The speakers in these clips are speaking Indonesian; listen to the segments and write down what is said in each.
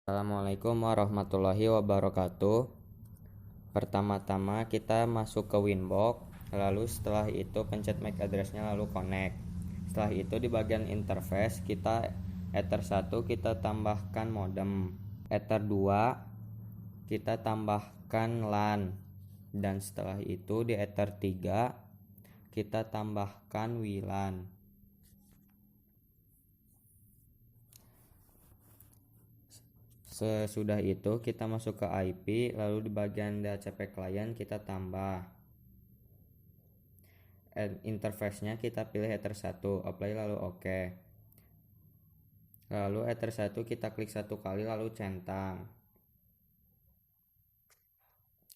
Assalamualaikum warahmatullahi wabarakatuh. Pertama-tama kita masuk ke Winbox, lalu setelah itu pencet MAC address-nya lalu connect. Setelah itu di bagian interface kita Ether 1 kita tambahkan modem, Ether 2 kita tambahkan LAN, dan setelah itu di Ether 3 kita tambahkan WLAN. Sesudah itu kita masuk ke IP, lalu di bagian DHCP client kita tambah interface-nya, kita pilih Ether 1, apply lalu OK. Lalu Ether 1 kita klik satu kali lalu centang.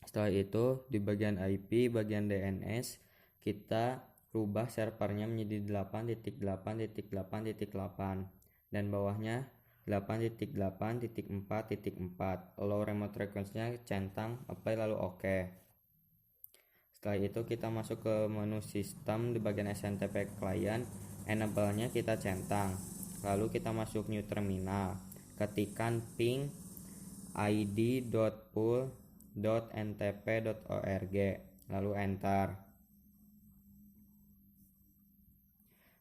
Setelah itu di bagian IP, bagian DNS kita rubah servernya menjadi 8.8.8.8 dan bawahnya 8.8.4.4. Allow remote request-nya centang, apply lalu OK. Setelah itu kita masuk ke menu sistem di bagian SNTP client, enable-nya kita centang. Lalu kita masuk new terminal, ketikkan ping id.pool.ntp.org lalu enter.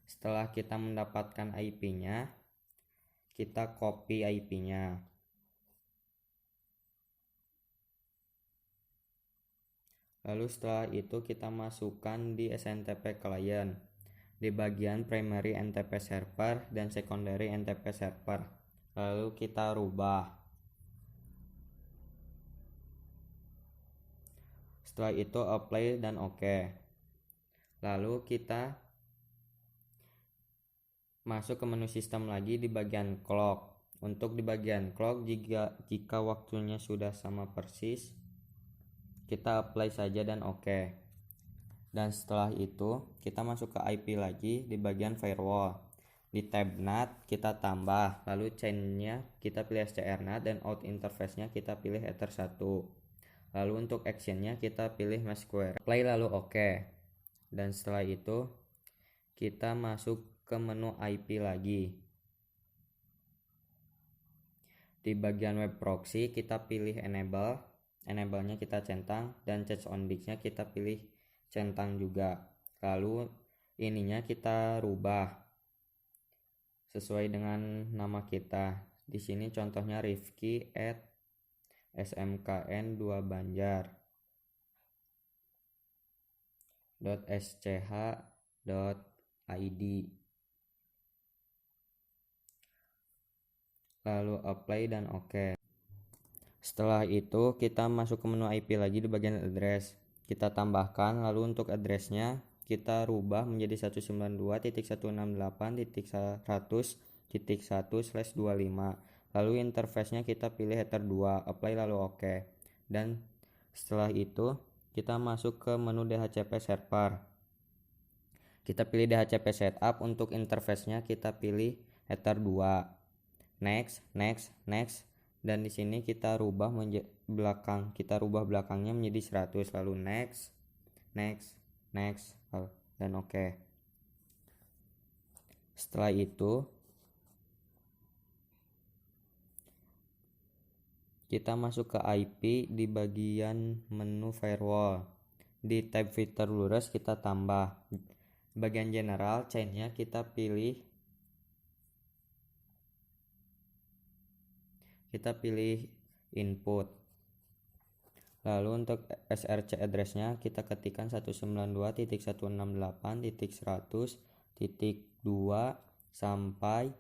Setelah kita mendapatkan IP-nya, kita copy IP-nya. Lalu setelah itu kita masukkan di SNTP client di bagian primary NTP server dan secondary NTP server. Lalu kita rubah. Setelah itu apply dan OK. Lalu kita masuk ke menu sistem lagi di bagian clock. Untuk di bagian clock, jika waktunya sudah sama persis, kita apply saja dan OK. Dan setelah itu kita masuk ke IP lagi di bagian firewall. Di tab NAT kita tambah, lalu chain-nya kita pilih SCR NAT dan out interface-nya kita pilih Ether 1. Lalu untuk action-nya kita pilih mesh square. Apply lalu OK. Dan setelah itu kita masuk ke menu IP lagi. Di bagian web proxy kita pilih enable. Enable-nya kita centang dan change on disk-nya kita pilih centang juga. Lalu ininya kita rubah sesuai dengan nama kita. Di sini contohnya Rifki @smkn2banjar.sch.id. Lalu apply dan OK. Setelah itu kita masuk ke menu IP lagi di bagian address. Kita tambahkan, lalu untuk address-nya kita rubah menjadi 192.168.100.1/25. Lalu interface-nya kita pilih Ether 2, apply lalu OK. Dan setelah itu kita masuk ke menu DHCP server. Kita pilih DHCP setup, untuk interface-nya kita pilih Ether 2. Next, dan di sini kita rubah belakangnya menjadi 100, lalu next, dan OK. Setelah itu kita masuk ke IP di bagian menu firewall. Di tab filter lurus kita tambah. Bagian general chain-nya kita pilih input. Lalu untuk src address-nya kita ketikkan 192.168.100.2 sampai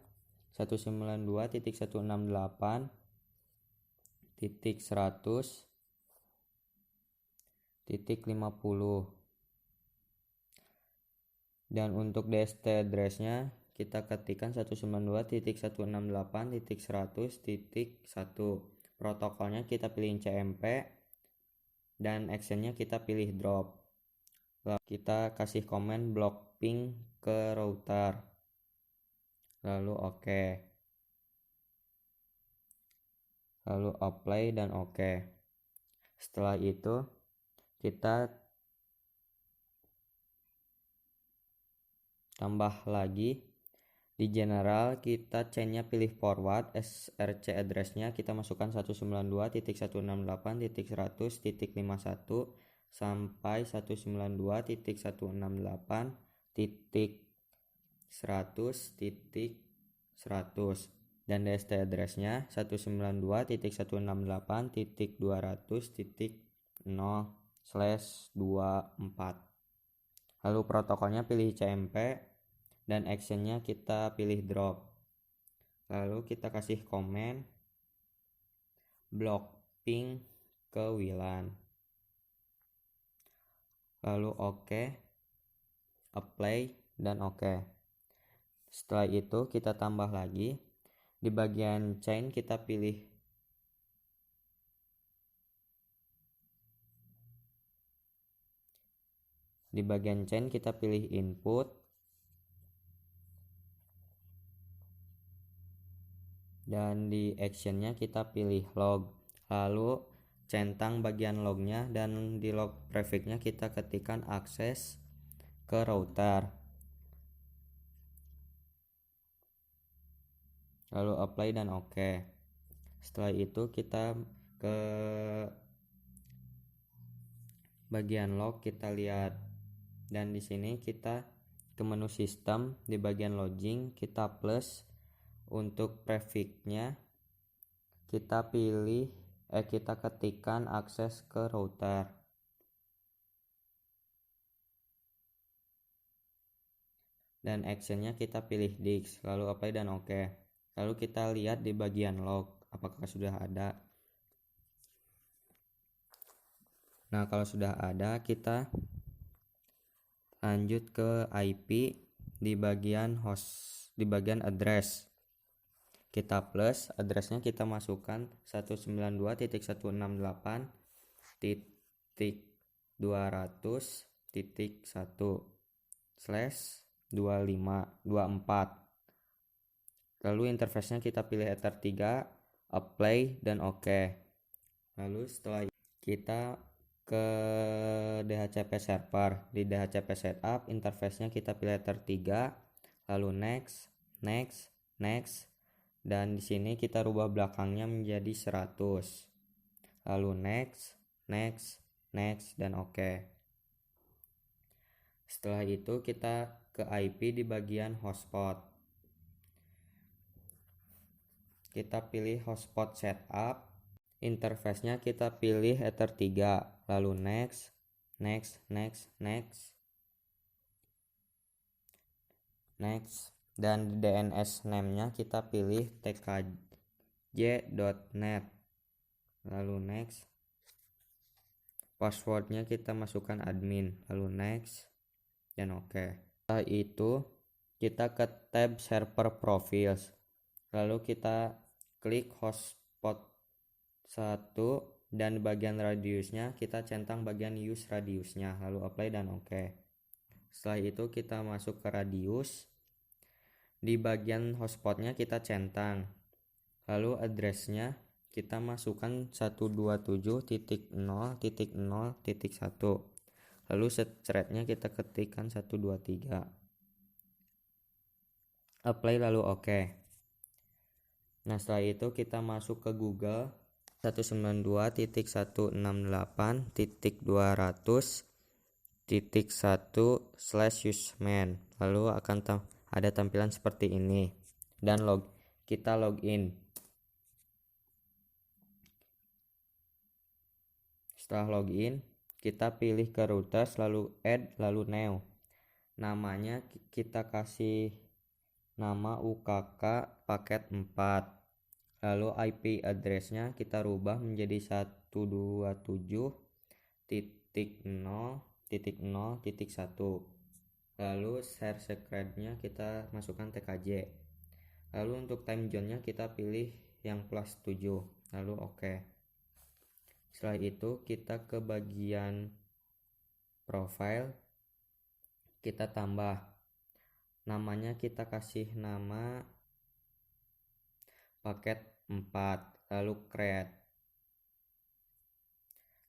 192.168.100.50. Dan untuk dst address-nya kita ketikkan 192.168.100.1. Protokolnya kita pilih CMP dan actionnya kita pilih drop. Lalu kita kasih komen block ping ke router, lalu OK, lalu apply dan OK. Setelah itu kita tambah lagi Di general kita chainnya pilih forward, src addressnya kita masukkan 192.168.100.51 sampai 192.168.100.100 dan DST addressnya 192.168.200.0/24. Lalu protokolnya pilih CMP dan actionnya kita pilih drop. Lalu kita kasih komen block ping ke Wilan. Lalu oke, apply dan oke. Setelah itu kita tambah lagi. Di bagian chain kita pilih input dan di actionnya kita pilih log. Lalu centang bagian lognya dan di log prefixnya kita ketikkan akses ke router. Lalu apply dan oke. Setelah itu kita ke bagian log, kita lihat dan di sini kita ke menu sistem. Di bagian login kita plus. Untuk prefixnya kita ketikkan akses ke router. Dan actionnya kita pilih disk, lalu apply dan oke. Lalu kita lihat di bagian log apakah sudah ada. Nah, kalau sudah ada kita lanjut ke IP di bagian host, di bagian address. Kita plus, addressnya kita masukkan 192.168.1/2524. Lalu interface-nya kita pilih Ether 3, apply dan oke. Lalu setelah kita ke DHCP server. Di DHCP setup interface-nya kita pilih Ether 3, lalu next dan di sini kita rubah belakangnya menjadi 100. Lalu next dan oke. Setelah itu kita ke IP di bagian hotspot. Kita pilih hotspot setup, interface-nya kita pilih Ether 3, lalu next dan di DNS name-nya kita pilih tkj.net, lalu next. Passwordnya kita masukkan admin, lalu next dan oke. Setelah itu kita ke tab server profiles, lalu kita klik hotspot 1 dan bagian radiusnya kita centang bagian use radiusnya, lalu apply dan oke. Setelah itu kita masuk ke radius. Di bagian hotspotnya kita centang, lalu addressnya kita masukkan 127.0.0.1, lalu threadnya kita ketikkan 123, apply lalu oke. Nah, setelah itu kita masuk ke Google 192.168.200.1/useman, lalu akan ada tampilan seperti ini dan kita login. Setelah login kita pilih ke routers, lalu add, lalu new. Namanya kita kasih nama UKK paket 4. Lalu IP addressnya kita rubah menjadi 127.0.0.1. Lalu share secret-nya kita masukkan TKJ. Lalu untuk time zone-nya kita pilih yang +7, lalu oke. Setelah itu kita ke bagian profile, kita tambah namanya, kita kasih nama paket 4, lalu create.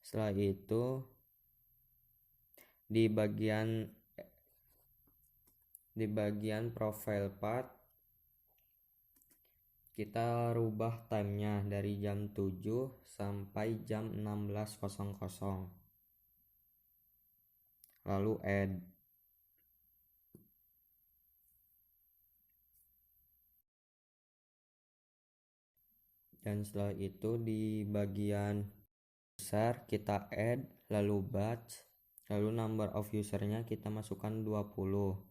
Setelah itu di bagian profile part kita rubah timenya dari jam 7 sampai jam 16.00, lalu add. Dan setelah itu di bagian user kita add, lalu batch, lalu number of usernya kita masukkan 20.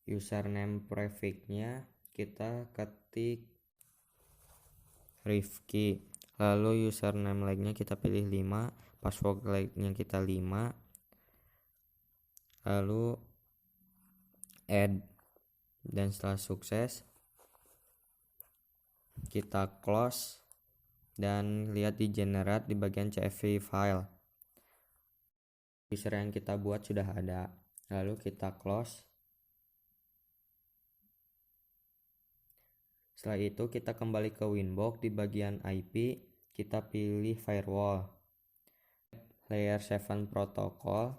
Username prefix-nya kita ketik Rifki, lalu username like-nya kita pilih 5, password like-nya kita 5, lalu add. Dan setelah sukses kita close dan lihat di generate di bagian CSV file. User yang kita buat sudah ada, lalu kita close. Setelah itu kita kembali ke Winbox, di bagian IP kita pilih firewall, layer 7 protocol,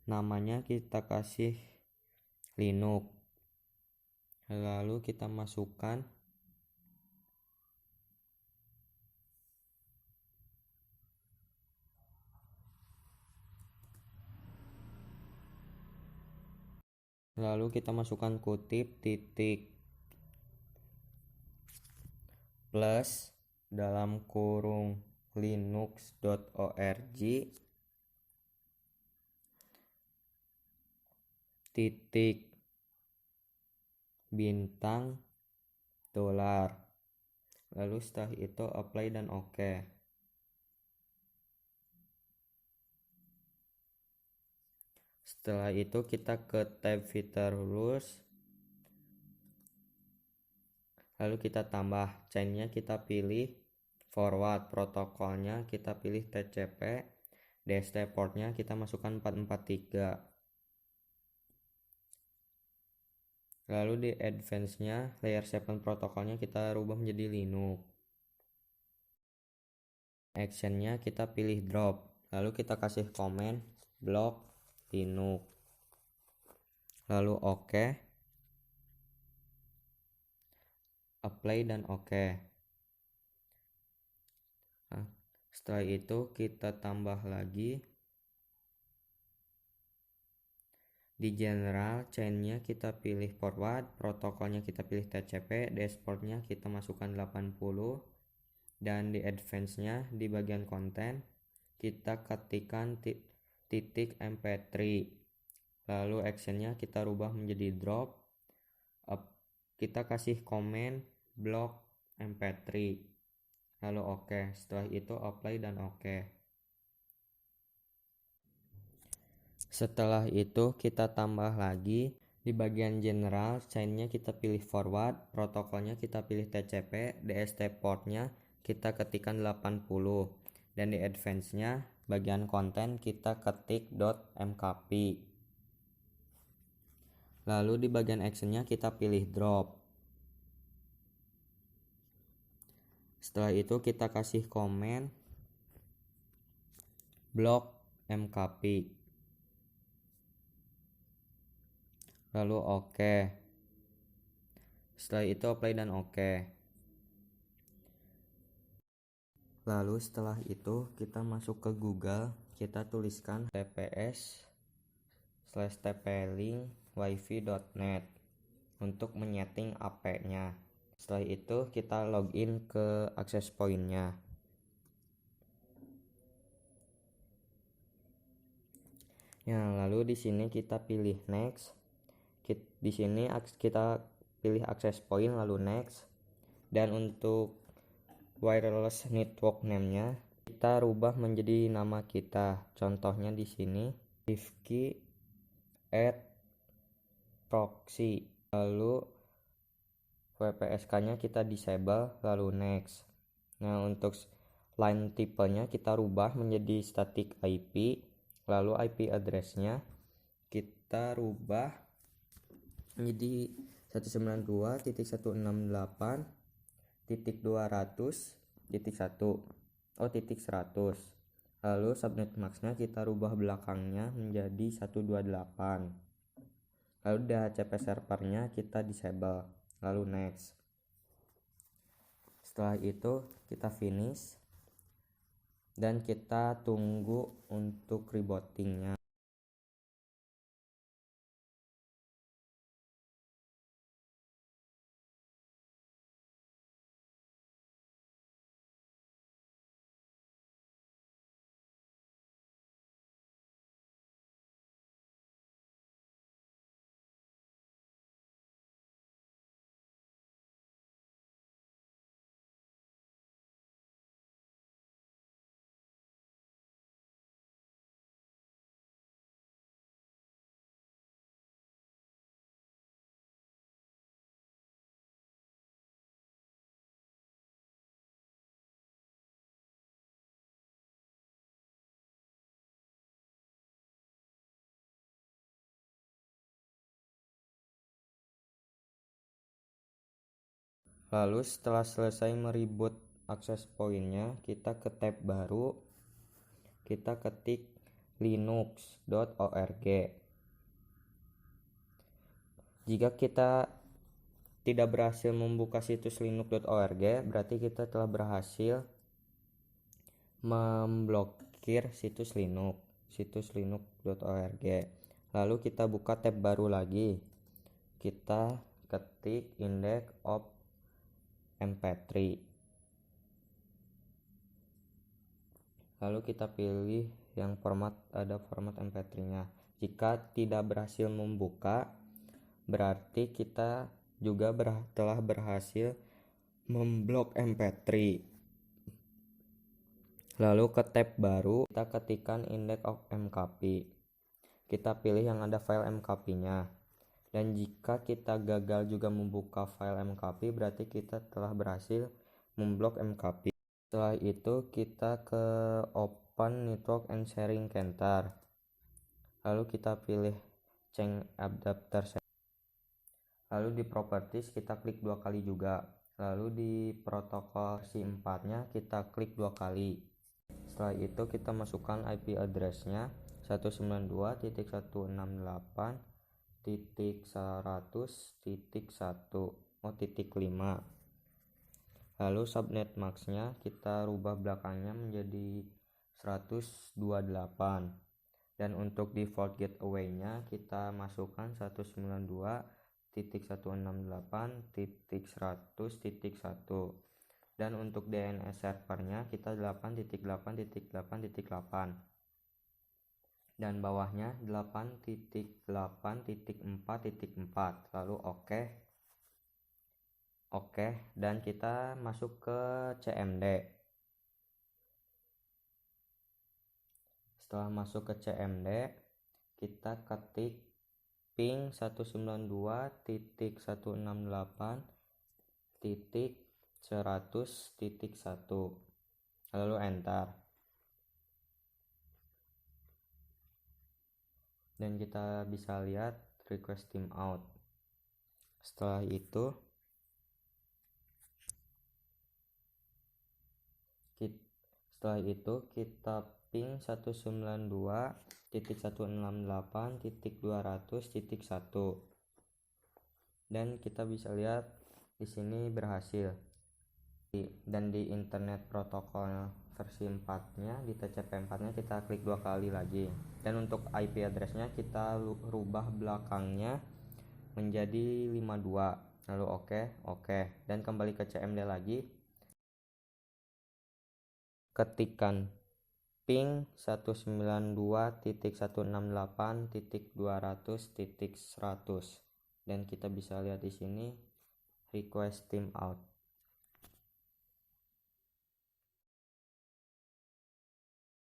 namanya kita kasih Linux, lalu kita masukkan kutip titik plus dalam kurung linux.org titik bintang dolar, lalu setelah itu apply dan oke. Setelah itu kita ke tab filter rules, lalu kita tambah chainnya, kita pilih forward, protokolnya kita pilih TCP, DST portnya kita masukkan 443, lalu di advance nya layer 7 protokolnya kita rubah menjadi Linux. Actionnya kita pilih drop, lalu kita kasih komen block Linux, lalu oke, apply dan oke. Nah, setelah itu kita tambah lagi di general, chainnya kita pilih forward, protokolnya kita pilih TCP, dashboardnya kita masukkan 80, dan di advance nya di bagian konten kita ketikkan titik mp3, lalu actionnya kita rubah menjadi drop, kita kasih komen block mp3, lalu oke. Setelah itu apply dan oke. Setelah itu kita tambah lagi di bagian general, chainnya kita pilih forward, protokolnya kita pilih TCP, DST portnya kita ketikkan 80, dan di advance nya bagian konten kita ketik .mkp, lalu di bagian actionnya kita pilih drop. Setelah itu kita kasih komen block mkp, lalu oke. Setelah itu apply dan oke. Lalu setelah itu kita masuk ke Google, kita tuliskan tps/tp-link wifi.net untuk menyeting AP-nya. Setelah itu kita login ke access point-nya. Ya, lalu di sini kita pilih next. Di sini kita pilih access point lalu next. Dan untuk wireless network name-nya kita rubah menjadi nama kita. Contohnya di sini Rifki @proxy. Lalu WPSK-nya kita disable lalu next. Nah, untuk line tipenya kita rubah menjadi static IP, lalu IP address-nya kita rubah menjadi 192.168.200.1. Lalu subnet max-nya kita rubah belakangnya menjadi 128. Lalu DHCP servernya kita disable. lalu next. Setelah itu kita finish dan kita tunggu untuk rebootingnya. Lalu setelah selesai mereboot access pointnya, kita ke tab baru, kita ketik linux.org. Jika kita tidak berhasil membuka situs linux.org, berarti kita telah berhasil memblokir situs linux.org. Lalu kita buka tab baru lagi, kita ketik index of mp3, lalu kita pilih yang ada format mp3-nya. Jika tidak berhasil membuka, berarti kita juga telah berhasil memblok mp3. Lalu ke tab baru, kita ketikkan index of mkp, kita pilih yang ada file mkp-nya. Dan jika kita gagal juga membuka file mkp, berarti kita telah berhasil memblok mkp. Setelah itu kita ke open network and sharing Kentar, lalu kita pilih change adapter, lalu di properties kita klik 2 kali juga, lalu di protokol versi 4-nya kita klik 2 kali. Setelah itu kita masukkan IP address-nya 192.168.100.1.5. Lalu subnet max-nya kita rubah belakangnya menjadi 128. Dan untuk default gateway-nya kita masukkan 192.168.100.1. Dan untuk DNS servernya kita 8.8.8.8. Dan bawahnya 8.8.4.4. lalu oke, dan kita masuk ke CMD. Setelah masuk ke CMD, kita ketik ping 192.168.100.1 lalu enter. Dan kita bisa lihat request timeout. Setelah itu kita ping 192.168.200.1 dan kita bisa lihat di sini berhasil. Dan di internet protokol versi 4-nya, di TCP 4-nya kita klik 2 kali lagi. Dan untuk IP address-nya kita rubah belakangnya menjadi 52. Lalu oke. Dan kembali ke CMD lagi. Ketikkan ping 192.168.200.100 dan kita bisa lihat di sini request timeout.